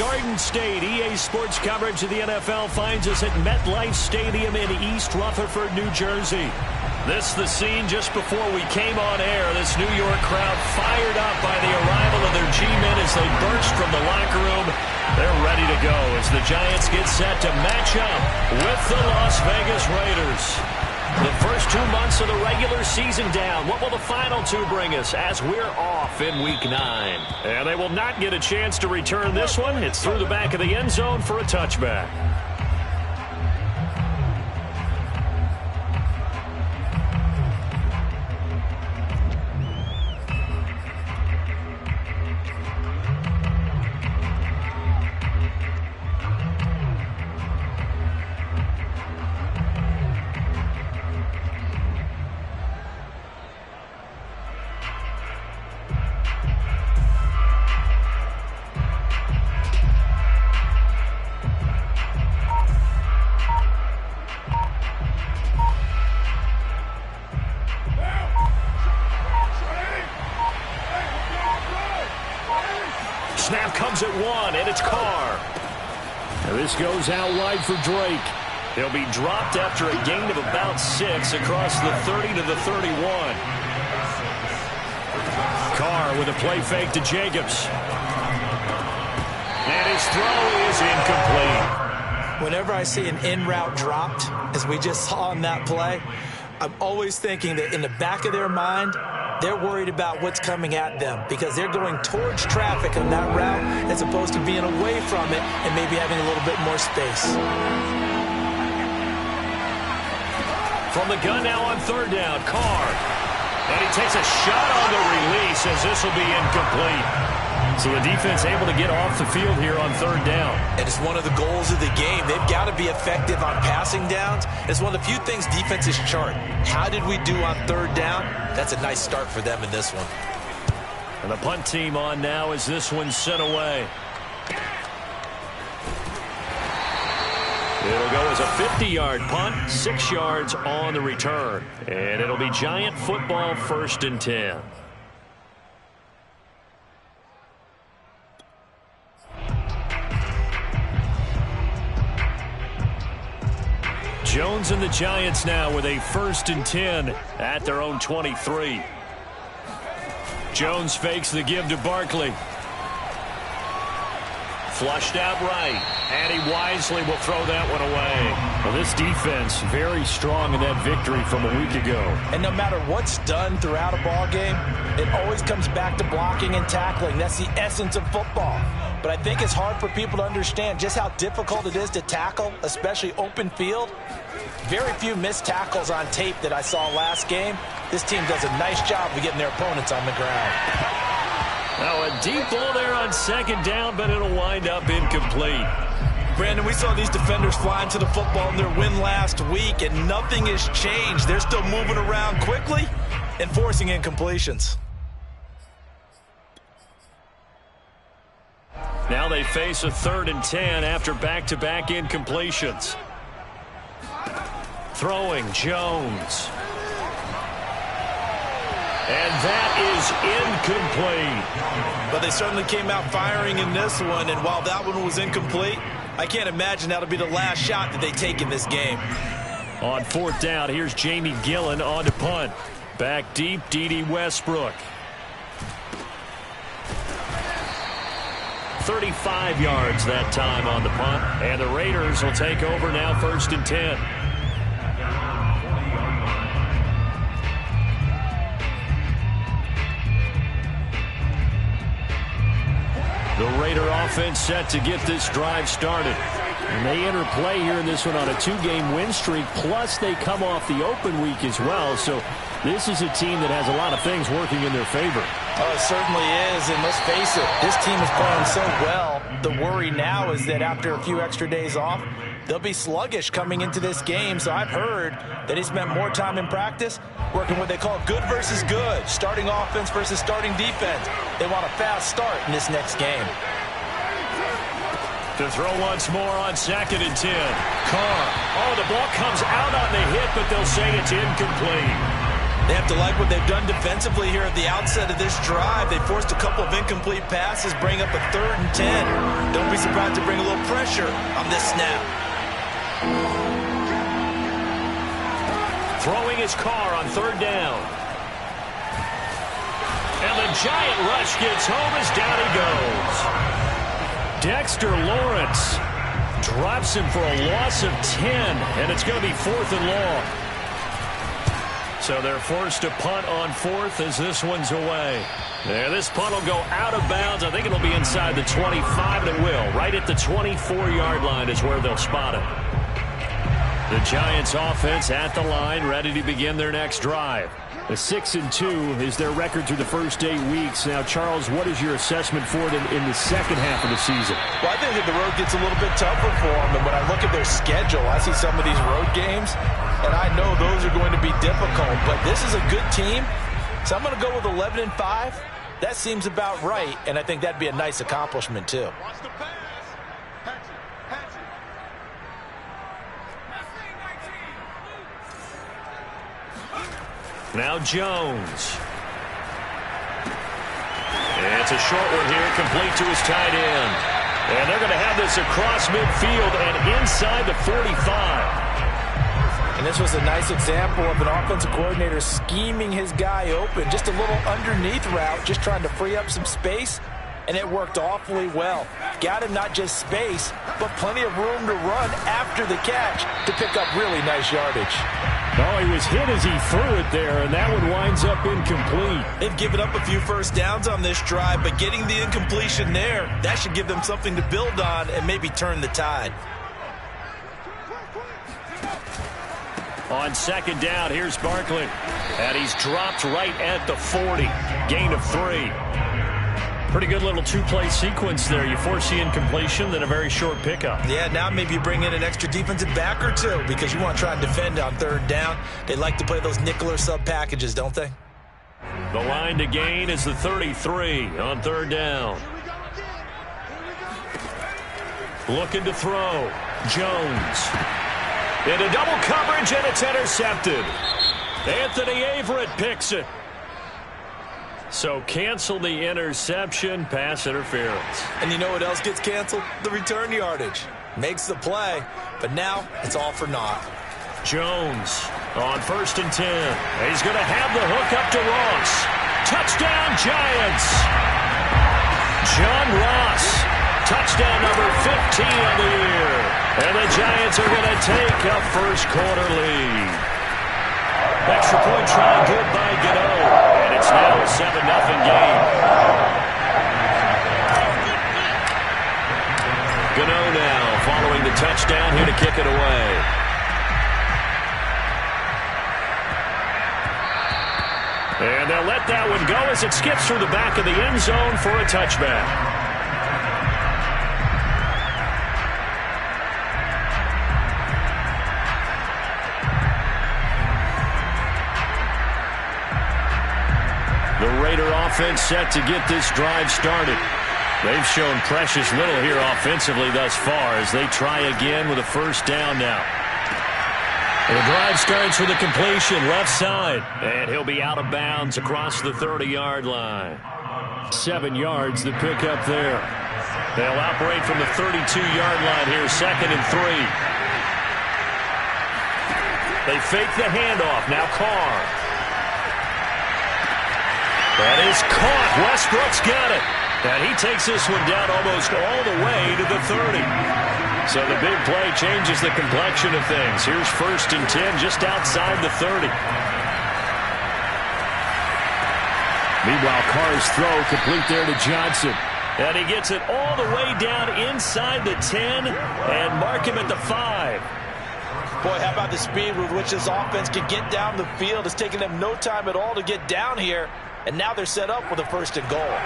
Garden State. EA Sports coverage of the NFL finds us at MetLife Stadium in East Rutherford, New Jersey. This the scene just before we came on air. This New York crowd fired up by the arrival of their G-men as they burst from the locker room. They're ready to go as the Giants get set to match up with the Las Vegas Raiders. The first 2 months of the regular season down. What will the final two bring us as we're off in Week 9? And they will not get a chance to return this one. It's through the back of the end zone for a touchback. Snap comes at one, and it's Carr. Now this goes out wide for Drake. He'll be dropped after a gain of about 6 across the 30 to the 31. Carr with a play fake to Jacobs. And his throw is incomplete. Whenever I see an in-route dropped, as we just saw on that play, I'm always thinking that in the back of their mind, they're worried about what's coming at them because they're going towards traffic on that route as opposed to being away from it and maybe having a little bit more space. From the gun now on third down, Carr. And he takes a shot on the release as this will be incomplete. So the defense able to get off the field here on third down. And it's one of the goals of the game. They've got to be effective on passing downs. It's one of the few things defenses chart. How did we do on third down? That's a nice start for them in this one. And the punt team on now as this one's sent away. It'll go as a 50-yard punt, 6 yards on the return. And it'll be Giant football, 1st and 10. Jones and the Giants now with a 1st and 10 at their own 23. Jones fakes the give to Barkley. Flushed out right, and he wisely will throw that one away. Well, this defense very strong in that victory from a week ago. And no matter what's done throughout a ball game, it always comes back to blocking and tackling. That's the essence of football. But I think it's hard for people to understand just how difficult it is to tackle, especially open field. Very few missed tackles on tape that I saw last game. This team does a nice job of getting their opponents on the ground. Now a deep ball there on 2nd down, but it'll wind up incomplete. Brandon, we saw these defenders flying to the football in their win last week, and nothing has changed. They're still moving around quickly and forcing incompletions. Now they face a 3rd and 10 after back-to-back incompletions. Throwing Jones. And that is incomplete. But they certainly came out firing in this one, and while that one was incomplete, I can't imagine that'll be the last shot that they take in this game. On 4th down, here's Jamie Gillen on to punt. Back deep, Dede Westbrook. 35 yards that time on the punt, and the Raiders will take over now 1st and 10. The Raider offense set to get this drive started. And they enter play here in this one on a 2-game win streak, plus they come off the open week as well. So this is a team that has a lot of things working in their favor. Oh, it certainly is, and let's face it, this team is playing so well. The worry now is that after a few extra days off, they'll be sluggish coming into this game. So I've heard that he spent more time in practice working what they call good versus good, starting offense versus starting defense. They want a fast start in this next game. To throw once more on 2nd and 10. Carr. Oh, the ball comes out on the hit, but they'll say it's incomplete. They have to like what they've done defensively here at the outset of this drive. They forced a couple of incomplete passes, bring up a 3rd and 10. Don't be surprised to bring a little pressure on this snap. Throwing his car on 3rd down. And the giant rush gets home as down he goes. Dexter Lawrence drops him for a loss of 10, and it's going to be 4th and long. So they're forced to punt on 4th as this one's away. Yeah, this punt will go out of bounds. I think it'll be inside the 25, and it will. Right at the 24-yard line is where they'll spot it. The Giants offense at the line, ready to begin their next drive. A 6-2 is their record through the first 8 weeks. Now, Charles, what is your assessment for them in the second half of the season? Well, I think that the road gets a little bit tougher for them. And when I look at their schedule, I see some of these road games, and I know those are going to be difficult. But this is a good team, so I'm going to go with 11-5. That seems about right, and I think that'd be a nice accomplishment, too. Now Jones. It's a short one here, complete to his tight end. And they're going to have this across midfield and inside the 45. And this was a nice example of an offensive coordinator scheming his guy open. Just a little underneath route, just trying to free up some space. And it worked awfully well. Got him not just space, but plenty of room to run after the catch to pick up really nice yardage. Oh, he was hit as he threw it there, and that one winds up incomplete. They've given up a few first downs on this drive, but getting the incompletion there, that should give them something to build on and maybe turn the tide. On 2nd down, here's Barkley. And he's dropped right at the 40. Gain of 3. Pretty good little 2-play sequence there. You force the incompletion, then a very short pickup. Yeah, now maybe you bring in an extra defensive back or two because you want to try and defend on 3rd down. They like to play those nickel or sub packages, don't they? The line to gain is the 33 on 3rd down. Looking to throw. Jones. Into double coverage, and it's intercepted. Anthony Averett picks it. So cancel the interception, pass interference. And you know what else gets canceled? The return yardage. Makes the play, but now it's all for naught. Jones on 1st and 10. He's going to have the hook up to Ross. Touchdown, Giants. John Ross. Touchdown number 15 of the year. And the Giants are going to take a first-quarter lead. Extra point try good by Gano. And it's now a 7-0 game. Gano now following the touchdown here to kick it away. And they'll let that one go as it skips through the back of the end zone for a touchback. The Raider offense set to get this drive started. They've shown precious little here offensively thus far as they try again with a first down now. And the drive starts with a completion left side. And he'll be out of bounds across the 30-yard line. 7 yards the pick up there. They'll operate from the 32-yard line here, 2nd and 3. They fake the handoff. Now Carr. That is caught. Westbrook's got it. And he takes this one down almost all the way to the 30. So the big play changes the complexion of things. Here's 1st and 10 just outside the 30. Meanwhile, Carr's throw complete there to Johnson. And he gets it all the way down inside the 10 and mark him at the 5. Boy, how about the speed with which this offense can get down the field? It's taken them no time at all to get down here. And now they're set up with a 1st and goal.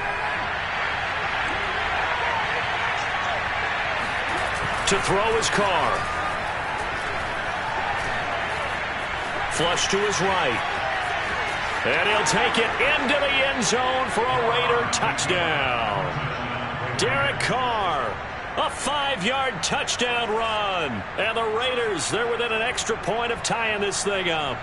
To throw his Carr. Flush to his right. And he'll take it into the end zone for a Raider touchdown. Derek Carr, a 5-yard touchdown run. And the Raiders, they're within an extra point of tying this thing up.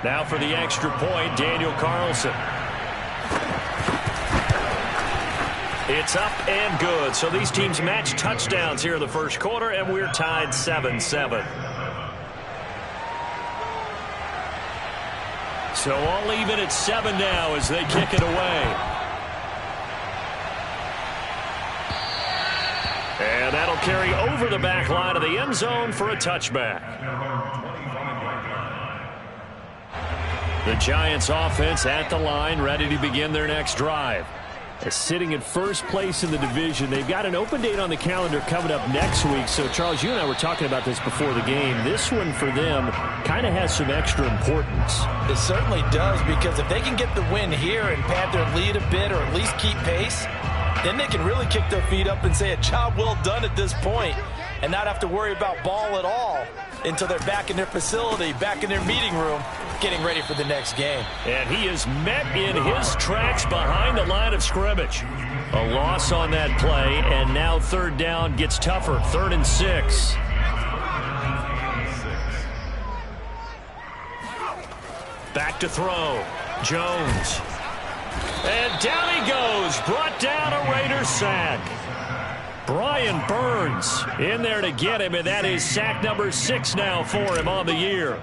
Now for the extra point, Daniel Carlson. It's up and good. So these teams match touchdowns here in the first quarter, and we're tied 7-7. So all even at 7 now as they kick it away. And that'll carry over the back line of the end zone for a touchback. The Giants offense at the line, ready to begin their next drive. Sitting in first place in the division. They've got an open date on the calendar coming up next week. So, Charles, you and I were talking about this before the game. This one for them kind of has some extra importance. It certainly does, because if they can get the win here and pad their lead a bit or at least keep pace, then they can really kick their feet up and say a job well done at this point and not have to worry about ball at all until they're back in their facility, back in their meeting room, getting ready for the next game. And he is met in his tracks behind the line of scrimmage. A loss on that play, and now third down gets tougher. 3rd and 6. Back to throw. Jones. And down he goes. Brought down a Raider sack. Brian Burns in there to get him, and that is sack number 6 now for him on the year.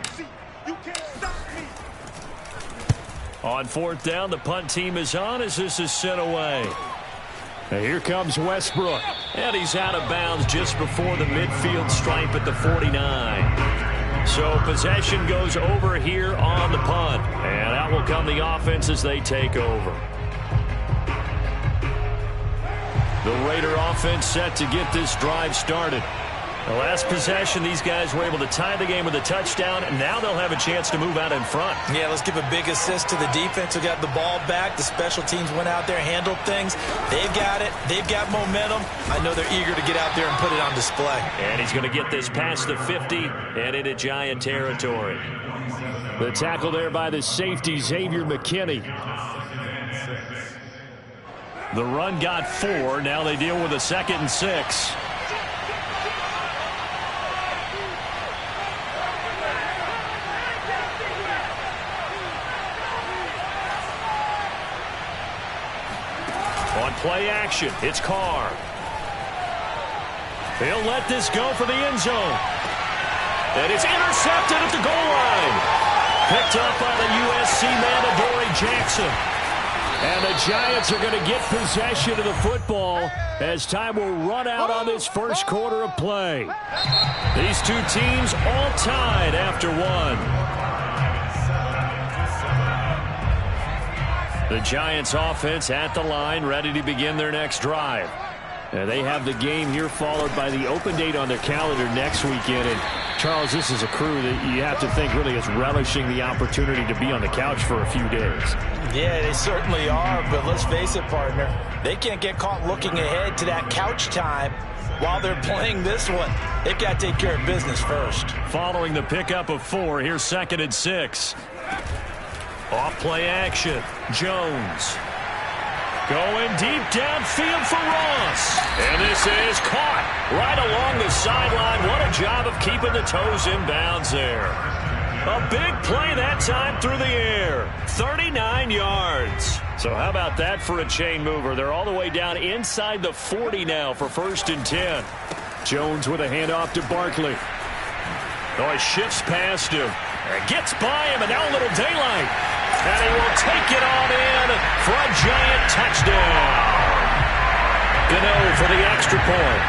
On 4th down, the punt team is on as this is sent away. And here comes Westbrook, and he's out of bounds just before the midfield stripe at the 49. So possession goes over here on the punt, and out will come the offense as they take over. The Raider offense set to get this drive started. The last possession, these guys were able to tie the game with a touchdown, and now they'll have a chance to move out in front. Yeah, let's give a big assist to the defense who got the ball back. The special teams went out there, handled things. They've got it. They've got momentum. I know they're eager to get out there and put it on display. And he's going to get this past the 50 and into Giant territory. The tackle there by the safety, Xavier McKinney. The run got 4. Now they deal with a 2nd and 6. On play action, it's Carr. He'll let this go for the end zone. And it's intercepted at the goal line. Picked up by the USC man, Adoree Jackson. And the Giants are going to get possession of the football as time will run out on this first quarter of play. These two teams all tied after 1. The Giants offense at the line, ready to begin their next drive. And they have the game here followed by the open date on their calendar next weekend. And Charles, this is a crew that you have to think really is relishing the opportunity to be on the couch for a few days. Yeah, they certainly are, but let's face it, partner. They can't get caught looking ahead to that couch time while they're playing this one. They've got to take care of business first. Following the pickup of 4, here's 2nd and 6. Off play action, Jones. Going deep downfield for Ross. And this is caught right along the sideline. What a job of keeping the toes in bounds there. A big play that time through the air. 39 yards. So how about that for a chain mover? They're all the way down inside the 40 now for 1st and 10. Jones with a handoff to Barkley. Oh, he shifts past him. Gets by him, and now a little daylight. And he will take it on in for a Giant touchdown. Gano for the extra point.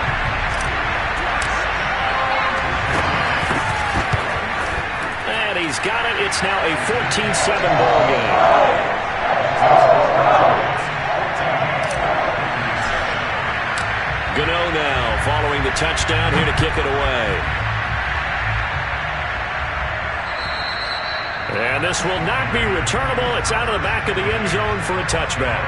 And he's got it. It's now a 14-7 ball game. Gano now following the touchdown here to kick it away. And this will not be returnable. It's out of the back of the end zone for a touchback.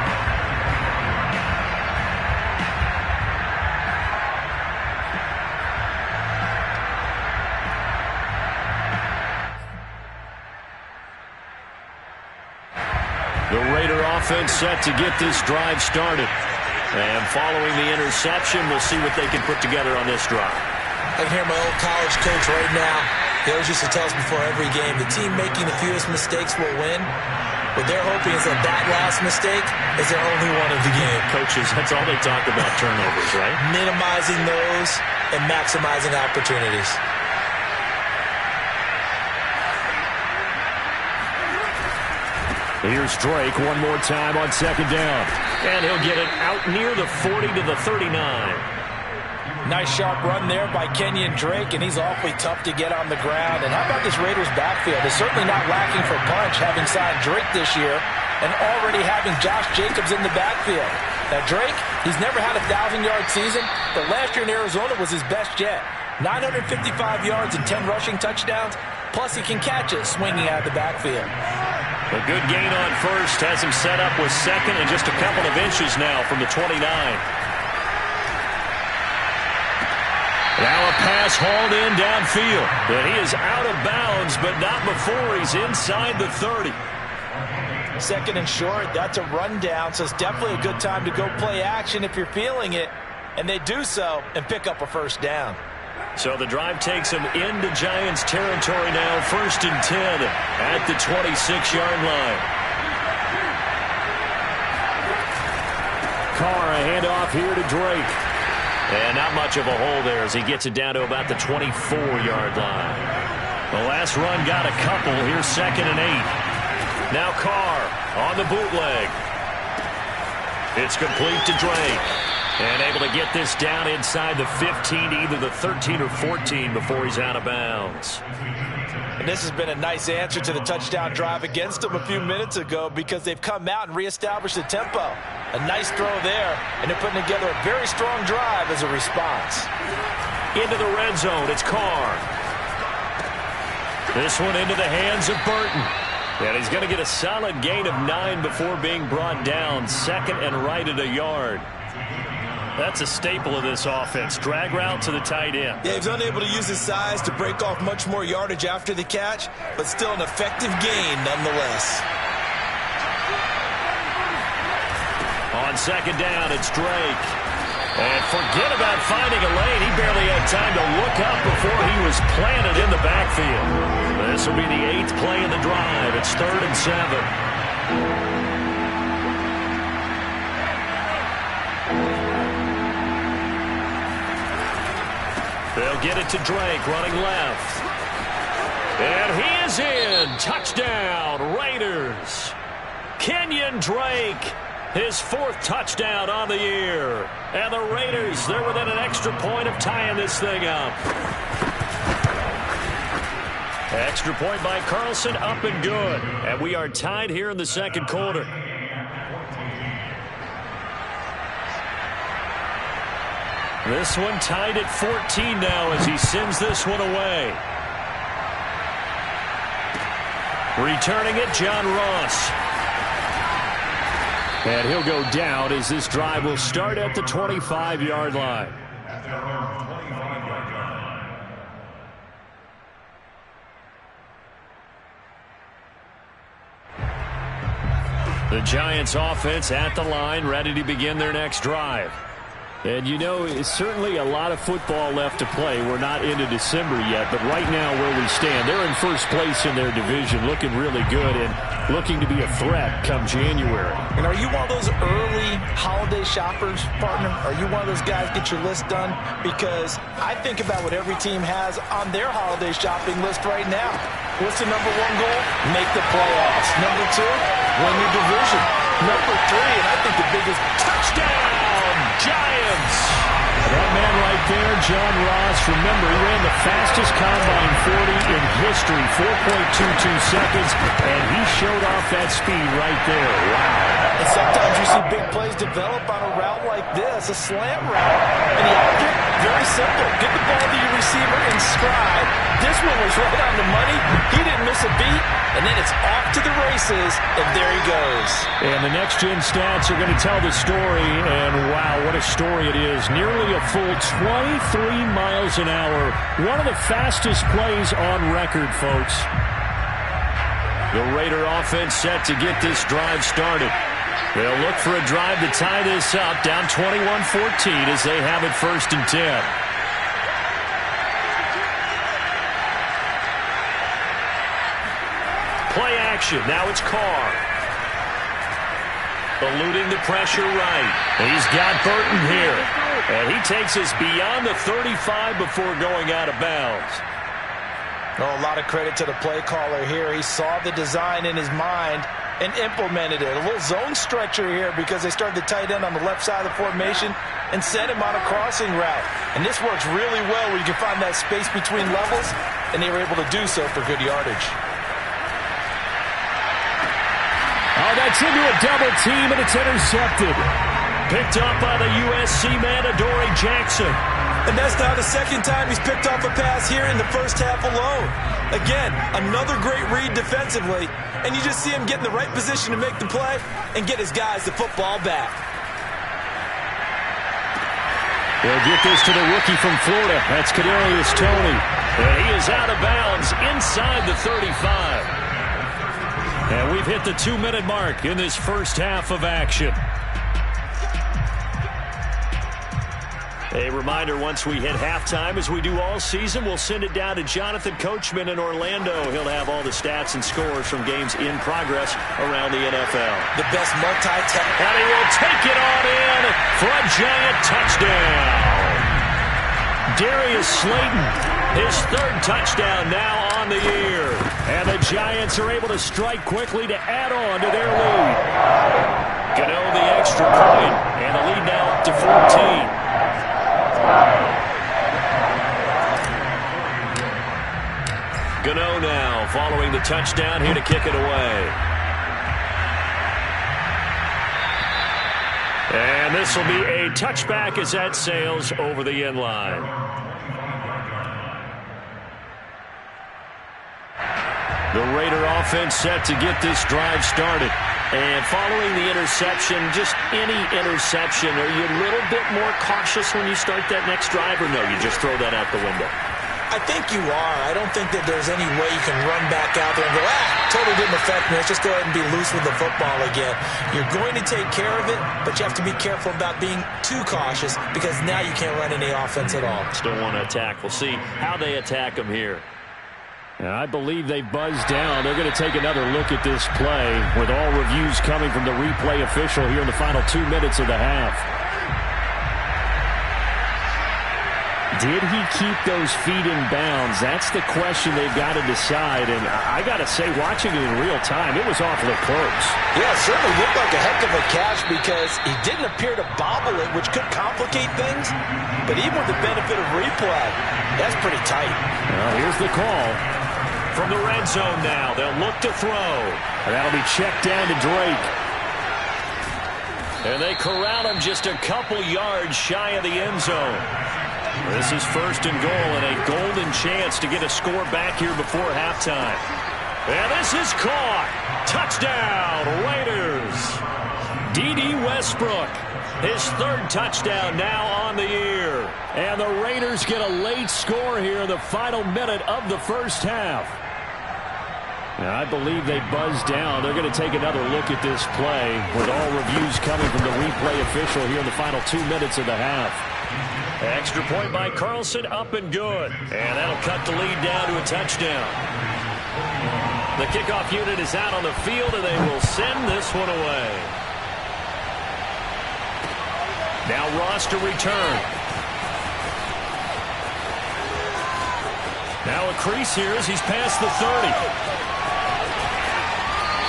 The Raider offense set to get this drive started. And following the interception, we'll see what they can put together on this drive. I can hear my old college coach right now. He always used to tell us before every game, the team making the fewest mistakes will win. What they're hoping is that last mistake is their only one of the game. Coaches, that's all they talk about, turnovers, right? Minimizing those and maximizing opportunities. Here's Drake one more time on second down. And he'll get it out near the 40 to the 39. Nice sharp run there by Kenyon Drake, and he's awfully tough to get on the ground. And how about this Raiders backfield? It's certainly not lacking for punch, having signed Drake this year and already having Josh Jacobs in the backfield. Now Drake, he's never had a 1,000-yard season, but last year in Arizona was his best yet. 955 yards and 10 rushing touchdowns, plus he can catch it swinging out of the backfield. A good gain on first has him set up with second and just a couple of inches now from the 29. Now a pass hauled in downfield. But he is out of bounds, but not before he's inside the 30. Second and short, that's a rundown, so it's definitely a good time to go play action if you're feeling it. And they do so and pick up a first down. So the drive takes him into Giants territory now, 1st and 10 at the 26-yard line. Carr, a handoff here to Drake. And not much of a hole there as he gets it down to about the 24-yard line. The last run got a couple. Here's 2nd and 8. Now Carr on the bootleg. It's complete to Drake. And able to get this down inside the 15, either the 13 or 14 before he's out of bounds. And this has been a nice answer to the touchdown drive against them a few minutes ago because they've come out and reestablished the tempo. A nice throw there, and they're putting together a very strong drive as a response. Into the red zone, it's Carr. This one into the hands of Burton. And he's going to get a solid gain of 9 before being brought down. 2nd and right at a yard. That's a staple of this offense. Drag route to the tight end. Yeah, he's unable to use his size to break off much more yardage after the catch, but still an effective gain nonetheless. On second down, it's Drake. And forget about finding a lane. He barely had time to look up before he was planted in the backfield. This will be the 8th play of the drive. It's 3rd and 7. They'll get it to Drake, running left. And he is in. Touchdown, Raiders. Kenyon Drake, his 4th touchdown on the year. And the Raiders, they're within an extra point of tying this thing up. Extra point by Carlson, up and good. And we are tied here in the second quarter. This one tied at 14 now as he sends this one away. Returning it, John Ross. And he'll go down as this drive will start at the 25-yard line. The Giants offense at the line, ready to begin their next drive. And you know, it's certainly a lot of football left to play. We're not into December yet, but right now where we stand, they're in first place in their division, looking really good and looking to be a threat come January. And are you one of those early holiday shoppers, partner? Are you one of those guys get your list done? Because I think about what every team has on their holiday shopping list right now. What's the number 1 goal? Make the playoffs. Number 2, win your division. Number 3, and I think the biggest, touchdown! Giants. That man right there, John Ross, remember, he ran the fastest combine 40 in history, 4.22 seconds, and he showed off that speed right there. Wow. And sometimes you see big plays develop on a route like this, a slant route. And the object, very simple. Get the ball to your receiver in stride. This one was right on the money. He didn't miss a beat. And then it's off to the races, and there he goes. And the next-gen stats are going to tell the story, and wow, what a story it is. Nearly a full 23 miles an hour. One of the fastest plays on record, folks. The Raider offense set to get this drive started. They'll look for a drive to tie this up, down 21-14 as they have it 1st and 10. action. Now it's Carr. Eluding the pressure right. He's got Burton here. And he takes us beyond the 35 before going out of bounds. Oh, a lot of credit to the play caller here. He saw the design in his mind and implemented it. A little zone stretcher here because they started the tight end on the left side of the formation and sent him on a crossing route. And this works really well where you can find that space between levels, and they were able to do so for good yardage. Oh, that's into a double team, and it's intercepted. Picked up by the USC man, Adoree Jackson. And that's now the second time he's picked off a pass here in the first half alone. Again, another great read defensively, and you just see him get in the right position to make the play and get his guys the football back. They'll get this to the rookie from Florida. That's Kadarius Toney. And he is out of bounds inside the 35. And we've hit the 2-minute mark in this first half of action. A reminder, once we hit halftime, as we do all season, we'll send it down to Jonathan Coachman in Orlando. He'll have all the stats and scores from games in progress around the NFL. The best multi-tech. And he will take it on in for a Giant touchdown. Darius Slayton, his third touchdown now on the year. And the Giants are able to strike quickly to add on to their lead. Gano the extra point, and the lead now up to 14. Gano now following the touchdown here to kick it away. And this will be a touchback as that sails over the end line. The Raider offense set to get this drive started. And following the interception, just any interception, are you a little bit more cautious when you start that next drive, or no, you just throw that out the window? I think you are. I don't think that there's any way you can run back out there and go, totally didn't affect me. Let's just go ahead and be loose with the football again. You're going to take care of it, but you have to be careful about being too cautious because now you can't run any offense at all. Still want to attack. We'll see how they attack them here. And I believe they buzzed down. They're going to take another look at this play with all reviews coming from the replay official here in the final 2 minutes of the half. Did he keep those feet in bounds? That's the question they've got to decide. And I got to say, watching it in real time, it was awfully close. Yeah, it certainly looked like a heck of a catch because he didn't appear to bobble it, which could complicate things. But even with the benefit of replay, that's pretty tight. Well, here's the call. From the red zone now, they'll look to throw. And that'll be checked down to Drake. And they corral him just a couple yards shy of the end zone. This is first and goal and a golden chance to get a score back here before halftime. And this is caught. Touchdown, Raiders. D.D. Westbrook, his third touchdown now on the year. And the Raiders get a late score here in the final minute of the first half. Now, I believe they buzzed down. They're going to take another look at this play with all reviews coming from the replay official here in the final 2 minutes of the half. Extra point by Carlson, up and good. And that'll cut the lead down to a touchdown. The kickoff unit is out on the field, and they will send this one away. Now Ross to return. Now a crease here as he's past the 30.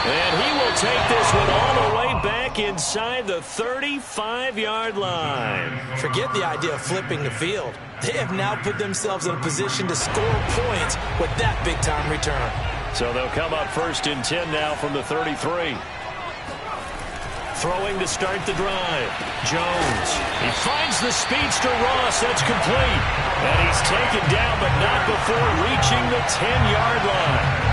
And he will take this one all the way back inside the 35-yard line. Forget the idea of flipping the field. They have now put themselves in a position to score points with that big-time return. So they'll come up first and 10 now from the 33. Throwing to start the drive. Jones. He finds the speedster Ross. That's complete. And he's taken down, but not before reaching the 10-yard line.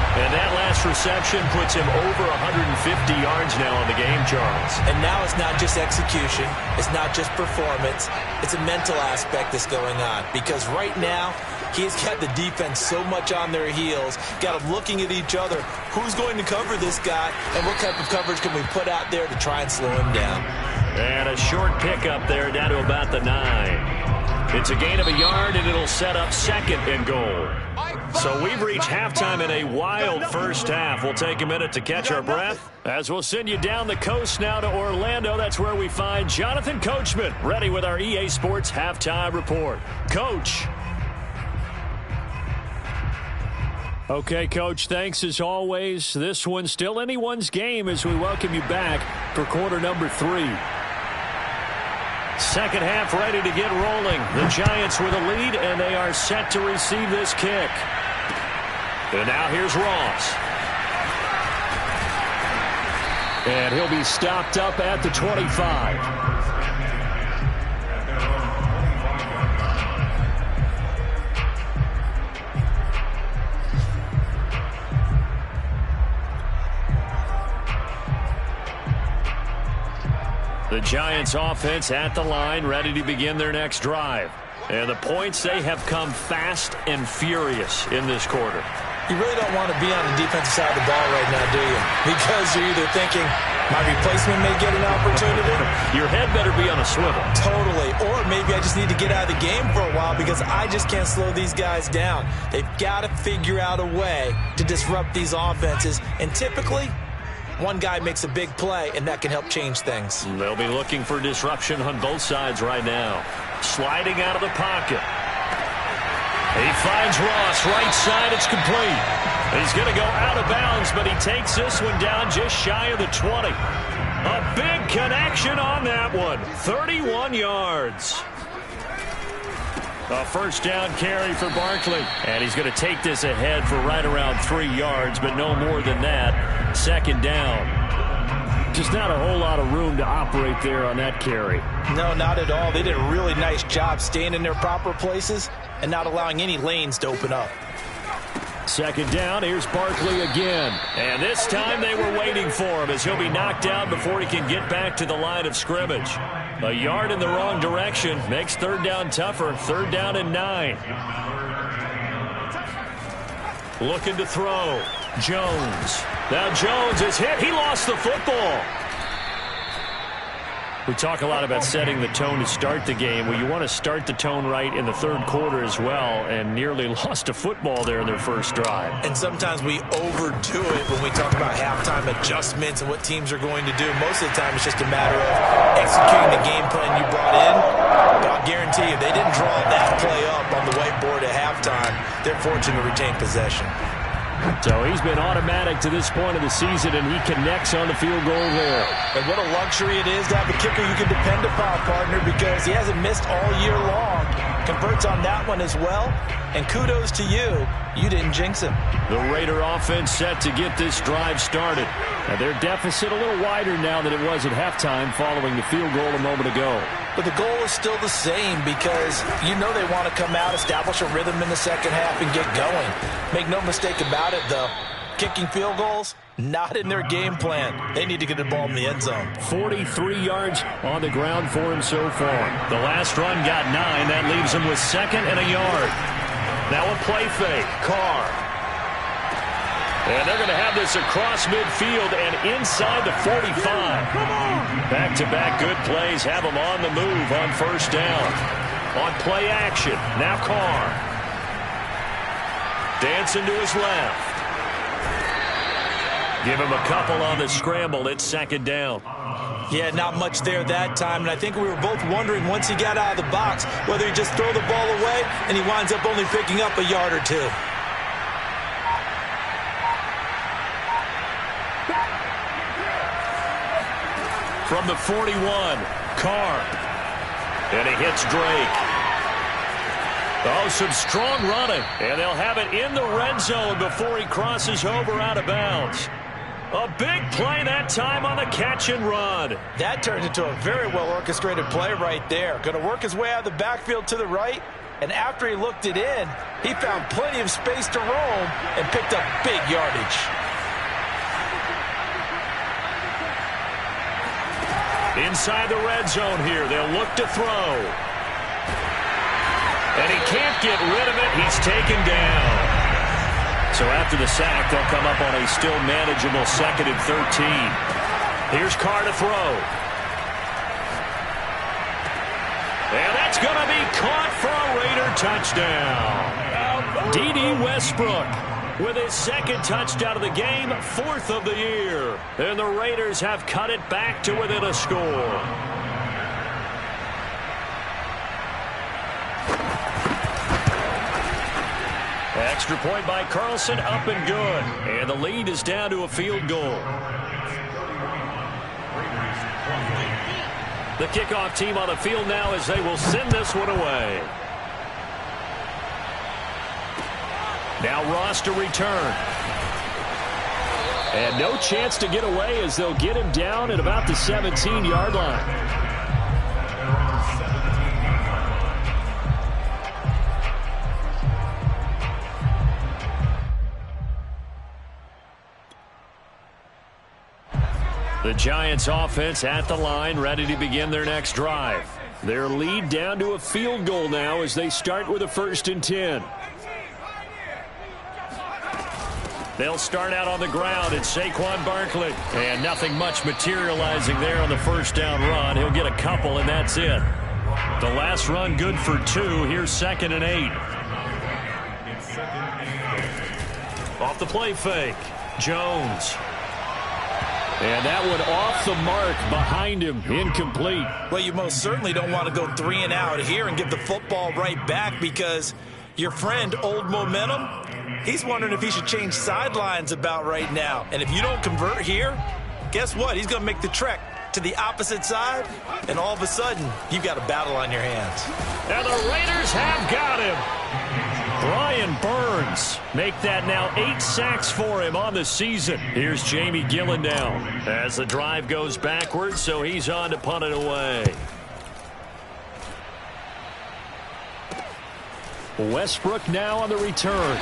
And that last reception puts him over 150 yards now on the game, Charles. And now it's not just execution. It's not just performance. It's a mental aspect that's going on. Because right now, he's got the defense so much on their heels, got them looking at each other. Who's going to cover this guy, and what type of coverage can we put out there to try and slow him down? And a short pickup there down to about the 9. It's a gain of a yard, and it'll set up second and goal. So we've reached halftime in a wild first half. We'll take a minute to catch our breath as we'll send you down the coast now to Orlando. That's where we find Jonathan Coachman, ready with our EA Sports Halftime Report. Coach. Okay, Coach, thanks as always. This one's still anyone's game as we welcome you back for quarter number 3. Second half ready to get rolling. The Giants with a lead, and they are set to receive this kick. And now here's Ross. And he'll be stopped up at the 25. The Giants offense at the line, ready to begin their next drive. And the points, they have come fast and furious in this quarter. You really don't want to be on the defensive side of the ball right now, do you? Because you're either thinking, my replacement may get an opportunity. Your head better be on a swivel. Totally. Or maybe I just need to get out of the game for a while because I just can't slow these guys down. They've got to figure out a way to disrupt these offenses. And typically, one guy makes a big play, and that can help change things. They'll be looking for disruption on both sides right now. Sliding out of the pocket. He finds Ross, right side, it's complete. He's going to go out of bounds, but he takes this one down just shy of the 20. A big connection on that one. 31 yards. A first down carry for Barkley. And he's going to take this ahead for right around 3 yards, but no more than that. Second down. Just not a whole lot of room to operate there on that carry. No, not at all. They did a really nice job staying in their proper places and not allowing any lanes to open up. Second down, here's Barkley again. And this time they were waiting for him as he'll be knocked down before he can get back to the line of scrimmage. A yard in the wrong direction makes third down tougher. Third down and 9. Looking to throw. Jones. Now Jones is hit. He lost the football. We talk a lot about setting the tone to start the game. Well, you want to start the tone right in the third quarter as well, and nearly lost a football there in their first drive. And sometimes we overdo it when we talk about halftime adjustments and what teams are going to do. Most of the time it's just a matter of executing the game plan you brought in. But I'll guarantee you, they didn't draw that play up on the whiteboard at halftime. They're fortunate to retain possession. So he's been automatic to this point of the season, and he connects on the field goal there. And what a luxury it is to have a kicker you can depend upon, partner, because he hasn't missed all year long. Converts on that one as well. And kudos to you. You didn't jinx him. The Raider offense set to get this drive started. Now their deficit a little wider now than it was at halftime following the field goal a moment ago. But the goal is still the same because you know they want to come out, establish a rhythm in the second half, and get going. Make no mistake about it, though. Kicking field goals, not in their game plan. They need to get the ball in the end zone. 43 yards on the ground for him so far. The last run got 9. That leaves him with second and a yard. Now a play fake. Carr. And they're going to have this across midfield and inside the 45. Back-to-back good plays have them on the move on first down. On play action, now Carr. Dancing to his left. Give him a couple on the scramble. It's second down. Yeah, not much there that time. And I think we were both wondering once he got out of the box whether he'd just throw the ball away and he winds up only picking up a yard or two. From the 41, Carr. And he hits Drake. Oh, some strong running. And they'll have it in the red zone before he crosses over out of bounds. A big play that time on the catch and run. That turned into a very well-orchestrated play right there. Going to work his way out of the backfield to the right. And after he looked it in, he found plenty of space to roam and picked up big yardage. Inside the red zone here, they'll look to throw. And he can't get rid of it. He's taken down. So after the sack, they'll come up on a still manageable 2nd and 13. Here's Carr to throw. And that's going to be caught for a Raider touchdown. D.D. Westbrook with his second touchdown of the game, 4th of the year. And the Raiders have cut it back to within a score. Extra point by Carlson, up and good. And the lead is down to a field goal. The kickoff team on the field now as they will send this one away. Now Ross to return. And no chance to get away as they'll get him down at about the 17-yard line. The Giants offense at the line, ready to begin their next drive. Their lead down to a field goal now as they start with a 1st and 10. They'll start out on the ground. It's Saquon Barkley. And nothing much materializing there on the first down run. He'll get a couple, and that's it. The last run good for 2. Here's 2nd and 8. Off the play fake. Jones. And that one off the mark behind him. Incomplete. Well, you most certainly don't want to go 3 and out here and get the football right back because your friend, Old Momentum, he's wondering if he should change sidelines about right now. And if you don't convert here, guess what? He's going to make the trek to the opposite side, and all of a sudden, you've got a battle on your hands. And the Raiders have got him. Brian Burns make that now 8 sacks for him on the season. Here's Jamie Gillen now as the drive goes backwards, so he's on to punt it away. Westbrook now on the return.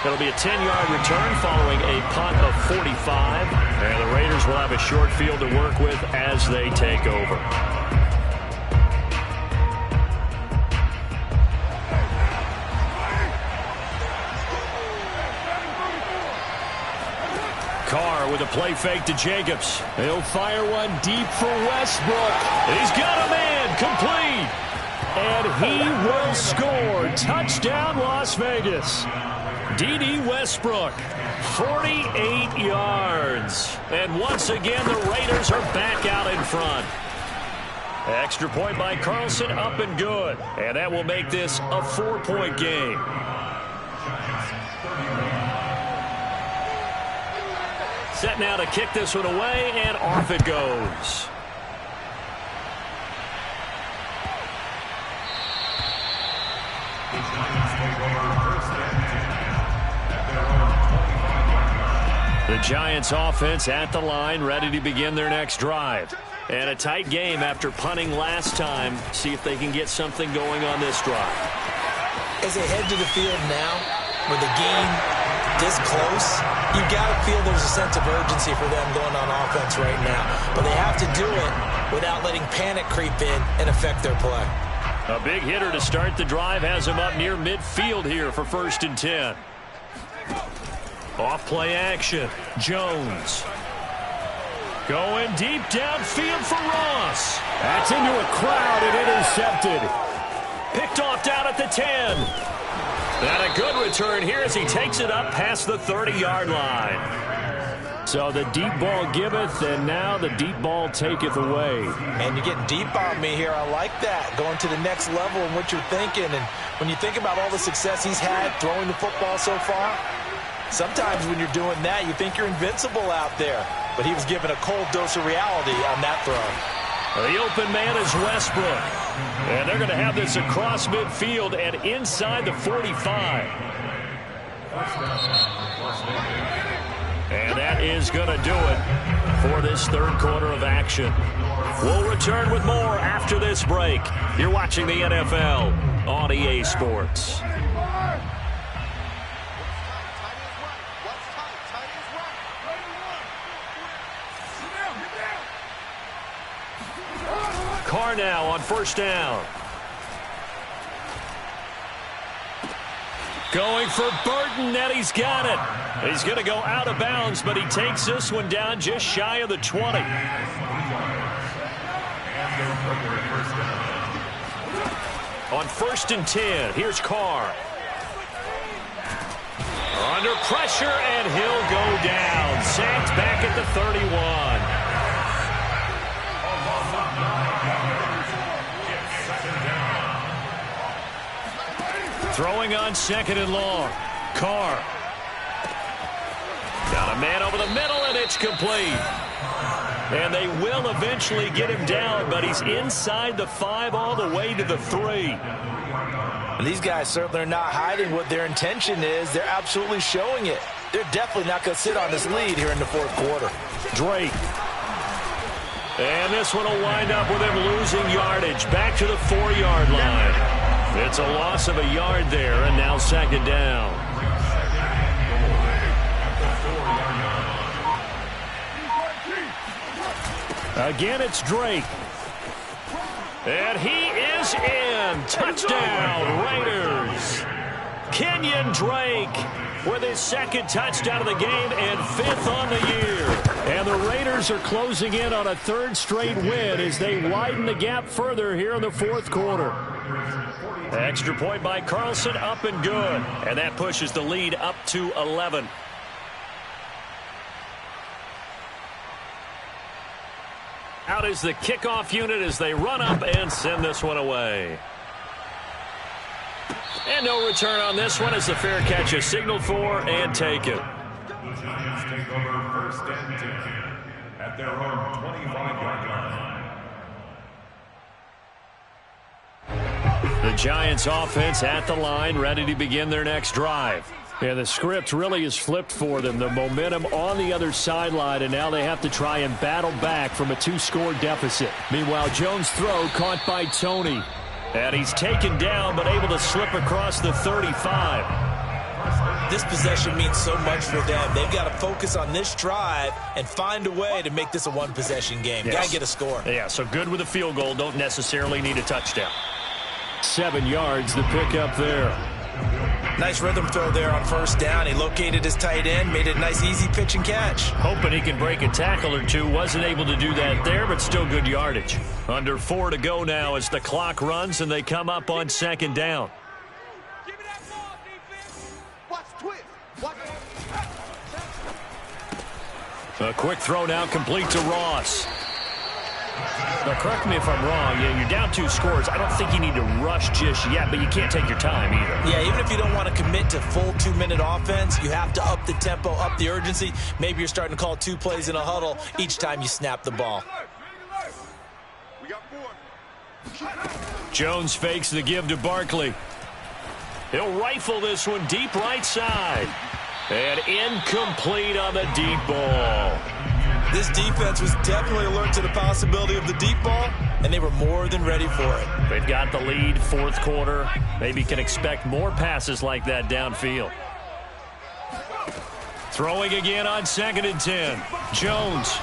It'll be a 10-yard return following a punt of 45. And the Raiders will have a short field to work with as they take over. Carr with a play fake to Jacobs. He'll fire one deep for Westbrook. He's got a man complete. And he will score. Touchdown, Las Vegas. D.D. Westbrook, 48 yards. And once again, the Raiders are back out in front. Extra point by Carlson, up and good. And that will make this a 4-point game. Set now to kick this one away, and off it goes. The Giants offense at the line, ready to begin their next drive. And a tight game after punting last time. See if they can get something going on this drive. As they head to the field now, with the game this close, you've got to feel there's a sense of urgency for them going on offense right now. But they have to do it without letting panic creep in and affect their play. A big hitter to start the drive has him up near midfield here for 1st and 10. Off play action. Jones. Going deep downfield for Ross. That's into a crowd and intercepted. Picked off down at the 10. And a good return here as he takes it up past the 30-yard line. So the deep ball giveth, and now the deep ball taketh away. Man, you're getting deep on me here. I like that. Going to the next level in what you're thinking. And when you think about all the success he's had throwing the football so far, sometimes when you're doing that, you think you're invincible out there. But he was given a cold dose of reality on that throw. The open man is Westbrook. And they're going to have this across midfield and inside the 45. And that is going to do it for this third quarter of action. We'll return with more after this break. You're watching the NFL on EA Sports. Carr now on 1st down. Going for Burton, and he's got it. He's going to go out of bounds, but he takes this one down just shy of the 20. On 1st and 10, here's Carr. pressure, and he'll go down. Sacked back at the 31. Throwing on 2nd and long. Carr. Got a man over the middle, and it's complete. And they will eventually get him down, but he's inside the 5 all the way to the 3. And these guys certainly are not hiding what their intention is. They're absolutely showing it. They're definitely not going to sit on this lead here in the 4th quarter. Drake. And this one will wind up with him losing yardage back to the 4-yard line. It's a loss of a yard there, and now 2nd down. Again, it's Drake. And he is in. Touchdown, Raiders. Kenyon Drake with his 2nd touchdown of the game and 5th on the year. And the Raiders are closing in on a 3rd straight win as they widen the gap further here in the 4th quarter. Extra point by Carlson, up and good. And that pushes the lead up to 11. Out is the kickoff unit as they run up and send this one away. And no return on this one as the fair catch is signaled for and taken. The Giants take over 1st and 10 at their own 25-yard line. The Giants offense at the line, ready to begin their next drive. Yeah, the script really is flipped for them. The momentum on the other sideline, and now they have to try and battle back from a 2-score deficit. Meanwhile, Jones' throw caught by Tony. And he's taken down, but able to slip across the 35. This possession means so much for them. They've got to focus on this drive and find a way to make this a one-possession game. Yes. Got to get a score. Yeah, so good with a field goal. Don't necessarily need a touchdown. 7 yards, the pickup there. Nice rhythm throw there on 1st down. He located his tight end, made it a nice, easy pitch and catch. Hoping he can break a tackle or two. Wasn't able to do that there, but still good yardage. Under 4 to go now as the clock runs and they come up on 2nd down. Give me that ball, defense. Watch twist. Watch. A quick throw now complete to Ross. Now, correct me if I'm wrong. Yeah, you're down 2 scores. I don't think you need to rush just yet, but you can't take your time either. Yeah, even if you don't want to commit to full 2-minute offense, you have to up the tempo, up the urgency. Maybe you're starting to call 2 plays in a huddle each time you snap the ball. We got 4. Jones fakes the give to Barkley. He'll rifle this one deep right side. And incomplete on the deep ball. This defense was definitely alert to the possibility of the deep ball, and they were more than ready for it. They've got the lead, 4th quarter. Maybe can expect more passes like that downfield. Throwing again on 2nd and 10. Jones.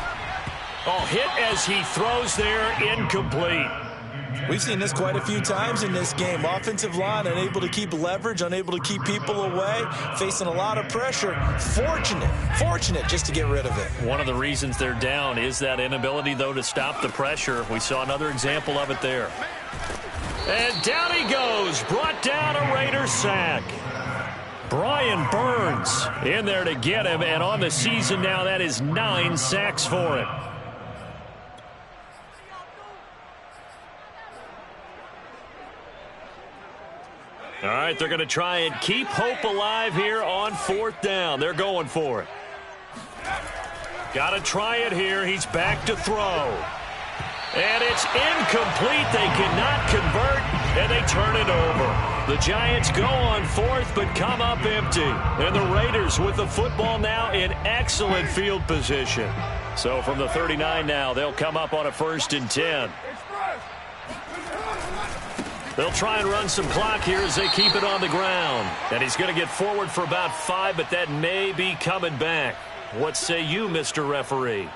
Oh, hit as he throws there, incomplete. We've seen this quite a few times in this game. Offensive line unable to keep leverage, unable to keep people away, facing a lot of pressure. Fortunate just to get rid of it. One of the reasons they're down is that inability, though, to stop the pressure. We saw another example of it there. And down he goes, brought down a Raiders sack. Brian Burns in there to get him, and on the season now, that is 9 sacks for him. All right, they're going to try and keep hope alive here on 4th down. They're going for it. Got to try it here. He's back to throw. And it's incomplete. They cannot convert, and they turn it over. The Giants go on 4th, but come up empty. And the Raiders with the football now in excellent field position. So from the 39 now, they'll come up on a 1st and 10. They'll try and run some clock here as they keep it on the ground. And he's going to get forward for about 5, but that may be coming back. What say you, Mr. Referee?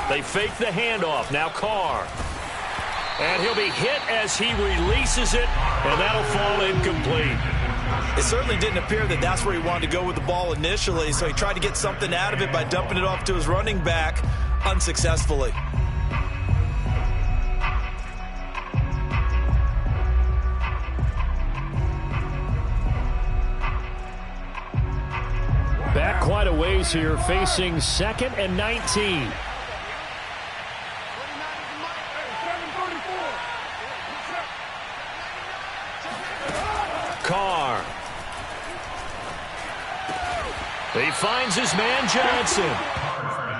They fake the handoff. Now Carr. And he'll be hit as he releases it, and that'll fall incomplete. It certainly didn't appear that that's where he wanted to go with the ball initially, so he tried to get something out of it by dumping it off to his running back unsuccessfully. Back quite a ways here, facing 2nd and 19. Carr. He finds his man Johnson.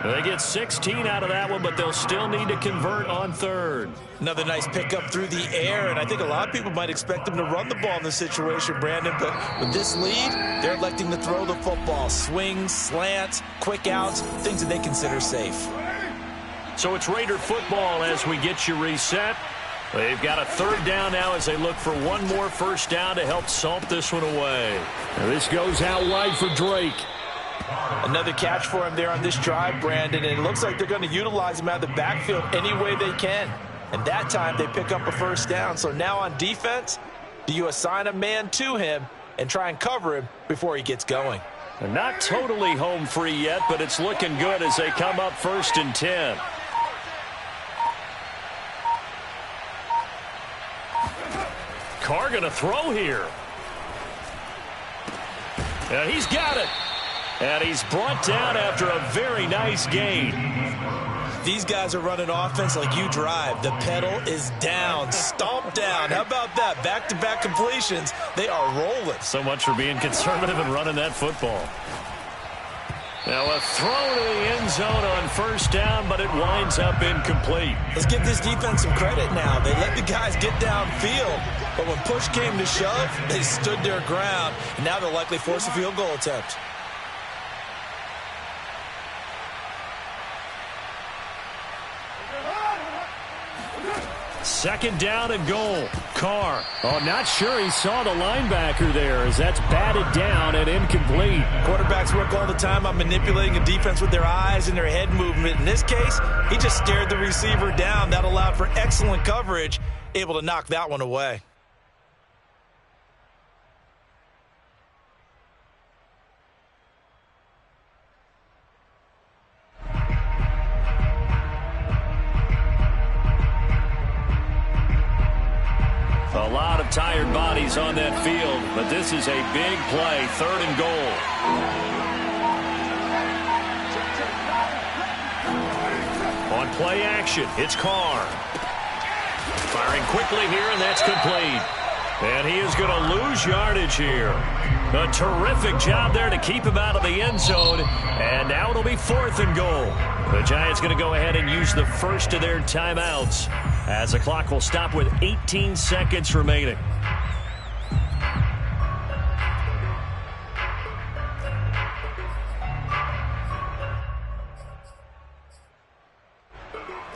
They get 16 out of that one, but they'll still need to convert on 3rd. Another nice pickup through the air, and I think a lot of people might expect them to run the ball in this situation, Brandon, but with this lead, they're electing to throw the football. Swings, slants, quick outs, things that they consider safe. So it's Raider football as we get you reset. They've got a 3rd down now as they look for one more first down to help salt this one away. Now this goes out wide for Drake. Another catch for him there on this drive, Brandon, and it looks like they're going to utilize him out of the backfield any way they can. And that time they pick up a first down. So now on defense, do you assign a man to him and try and cover him before he gets going? They're not totally home free yet, but it's looking good as they come up 1st and 10. Carr going to throw here. And he's got it. And he's brought down after a very nice gain. These guys are running offense like you drive. The pedal is down, stomped down. How about that? Back-to-back completions. They are rolling. So much for being conservative and running that football. Now a throw to the end zone on 1st down, but it winds up incomplete. Let's give this defense some credit now. They let the guys get downfield, but when push came to shove, they stood their ground, and now they'll likely force a field goal attempt. Second down and goal. Carr. Oh, not sure he saw the linebacker there as that's batted down and incomplete. Quarterbacks work all the time on manipulating a defense with their eyes and their head movement. In this case, he just stared the receiver down. That allowed for excellent coverage, able to knock that one away. A lot of tired bodies on that field, but this is a big play, 3rd and goal. On play action, it's Carr. Firing quickly here, and that's complete. And he is going to lose yardage here. A terrific job there to keep him out of the end zone. And now it'll be 4th and goal. The Giants going to go ahead and use the first of their timeouts, as the clock will stop with 18 seconds remaining.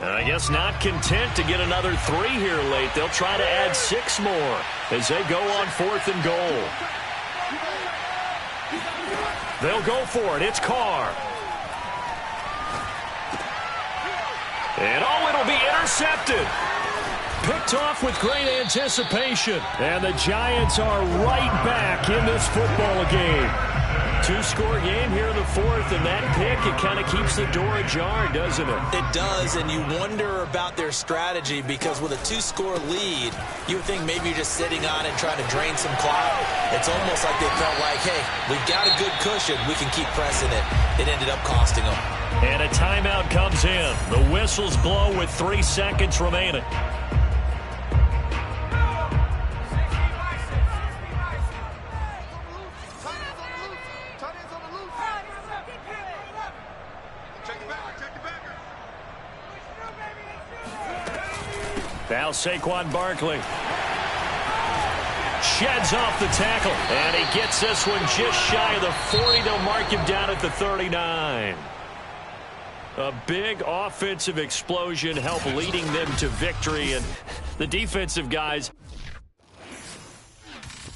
I guess not content to get another 3 here late. They'll try to add 6 more as they go on 4th and goal. They'll go for it. It's Carr. And it'll be intercepted. Picked off with great anticipation. And the Giants are right back in this football game. 2-score game here in the 4th, and that pick, it kind of keeps the door ajar, doesn't it? It does, and you wonder about their strategy, because with a 2-score lead, you would think maybe you're just sitting on it trying to drain some clock. It's almost like they felt like, hey, we've got a good cushion. We can keep pressing it. It ended up costing them. And a timeout comes in. The whistles blow with 3 seconds remaining. Now Saquon Barkley sheds off the tackle, and he gets this one just shy of the 40. They'll mark him down at the 39. A big offensive explosion helped leading them to victory, and the defensive guys